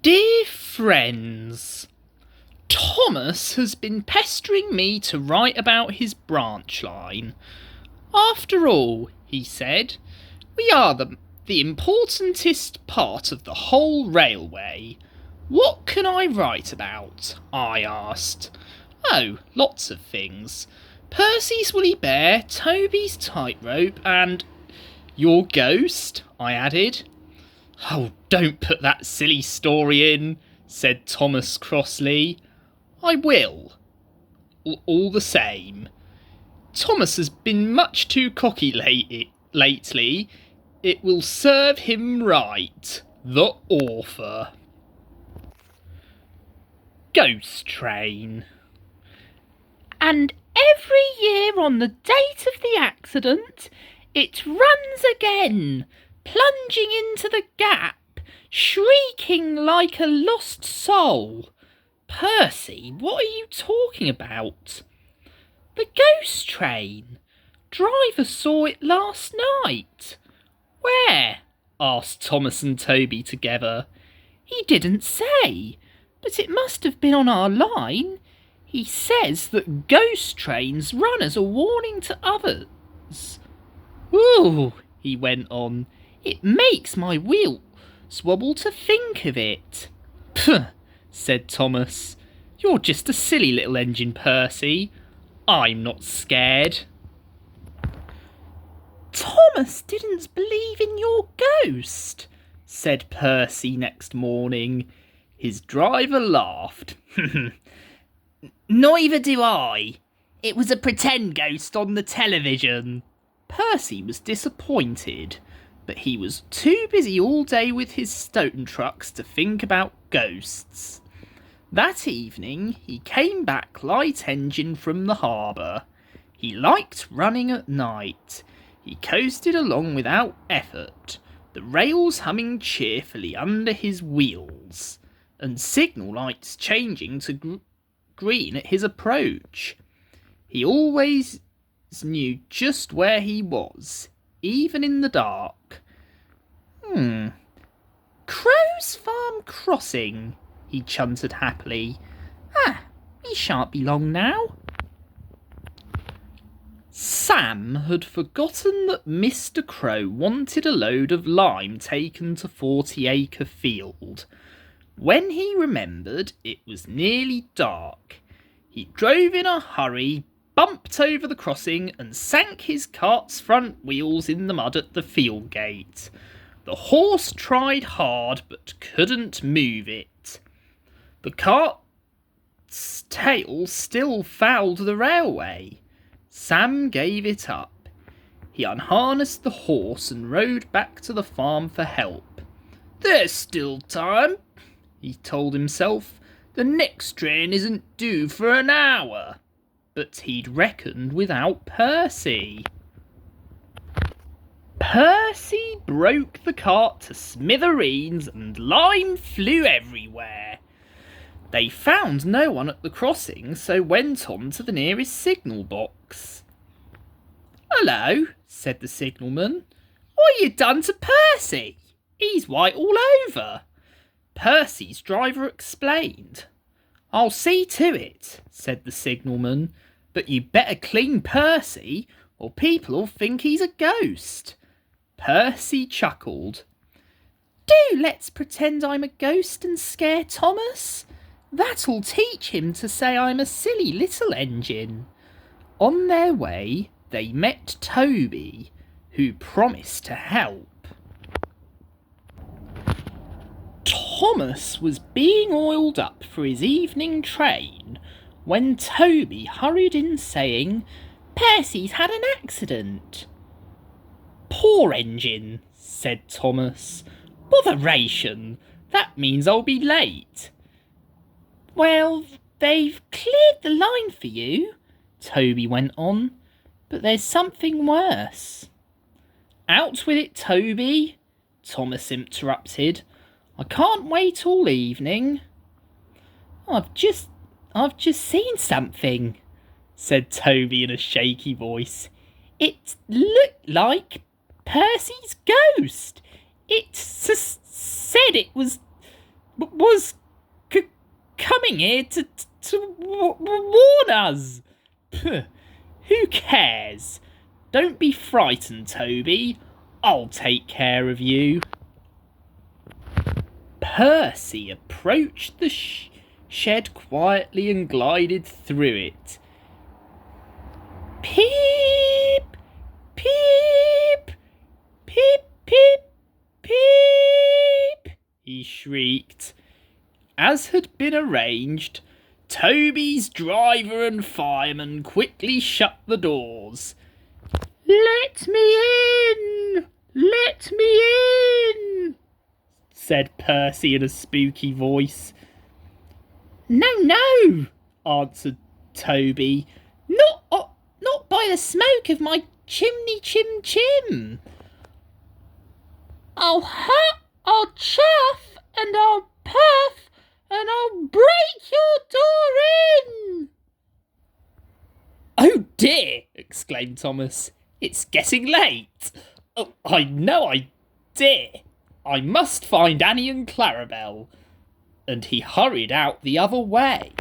Dear friends, Thomas has been pestering me to write about his branch line. After all, he said, we are the importantest part of the whole railway. What can I write about? I asked. Oh, lots of things. Percy's woolly bear, Toby's tightrope, and your ghost, I added. Oh, don't put that silly story in, said Thomas crossly. I will. All the same. Thomas has been much too cocky lately. It will serve him right. The author. Ghost Train. And every year on the date of the accident, it runs again, plunging into the gap, shrieking like a lost soul. Percy, what are you talking about? The ghost train. Driver saw it last night. Where? Asked Thomas and Toby together. He didn't say, but it must have been on our line. He says that ghost trains run as a warning to others. Ooh, he went on. It makes my wheels wobble to think of it. Puh, said Thomas. You're just a silly little engine, Percy. I'm not scared. Thomas didn't believe in your ghost, said Percy next morning. His driver laughed. Neither do I. It was a pretend ghost on the television. Percy was disappointed, but he was too busy all day with his stone trucks to think about ghosts. That evening he came back light engine from the harbour. He liked running at night. He coasted along without effort, the rails humming cheerfully under his wheels, and signal lights changing to green at his approach. He always knew just where he was, even in the dark. Crow's Farm Crossing, he chunted happily. We shan't be long now. Sam had forgotten that Mr. Crow wanted a load of lime taken to 40-acre field. When he remembered, it was nearly dark. He drove in a hurry, bumped over the crossing, and sank his cart's front wheels in the mud at the field gate. The horse tried hard, but couldn't move it. The cart's tail still fouled the railway. Sam gave it up. He unharnessed the horse and rode back to the farm for help. There's still time, he told himself. The next train isn't due for an hour. But he'd reckoned without Percy. Percy broke the cart to smithereens and lime flew everywhere. They found no one at the crossing, so went on to the nearest signal box. "Hello," said the signalman. "What you done to Percy? He's white all over." Percy's driver explained. "I'll see to it," said the signalman, "but you better clean Percy, or people'll think he's a ghost." Percy chuckled. "Do let's pretend I'm a ghost and scare Thomas. That'll teach him to say I'm a silly little engine." On their way, they met Toby, who promised to help. Thomas was being oiled up for his evening train when Toby hurried in saying, "Percy's had an accident." "Poor engine," said Thomas. "Botheration, that means I'll be late." "Well, they've cleared the line for you," Toby went on, "but there's something worse." "Out with it, Toby," Thomas interrupted. "I can't wait all evening." I've just seen something," said Toby in a shaky voice. "It looked like Percy's ghost. It said it was was coming here to warn us. Puh, who cares? Don't be frightened, Toby. I'll take care of you. Percy approached the shed quietly and glided through it. Peep! Peep! Peep! Peep! Peep! He shrieked. As had been arranged, Toby's driver and fireman quickly shut the doors. "Let me in! Let me in!" said Percy in a spooky voice. No, no, answered Toby. not by the smoke of my chimney chim. I'll hut, I'll chuff, and I'll puff, and I'll break your door in. "Oh dear!" exclaimed Thomas. "It's getting late. Oh, I know I dare. I must find Annie and Clarabel." And he hurried out the other way.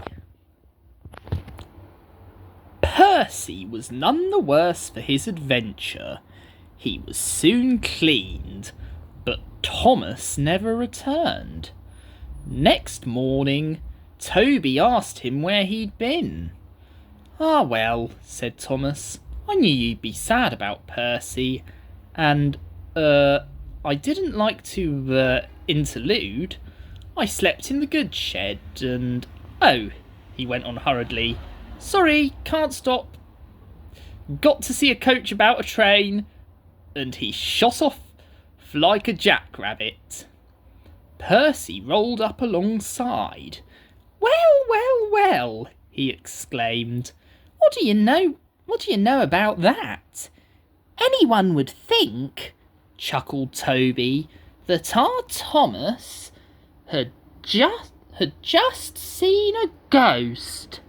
Percy was none the worse for his adventure. He was soon cleaned, but Thomas never returned. Next morning, Toby asked him where he'd been. "Ah, well," said Thomas, "I knew you'd be sad about Percy, and, I didn't like to, interlude. I slept in the goods shed, and, oh," he went on hurriedly, "sorry, can't stop. Got to see a coach about a train," and he shot off like a jackrabbit. Percy rolled up alongside. Well, he exclaimed. What do you know about that?" Anyone would think, chuckled Toby, "that our Thomas had just seen a ghost."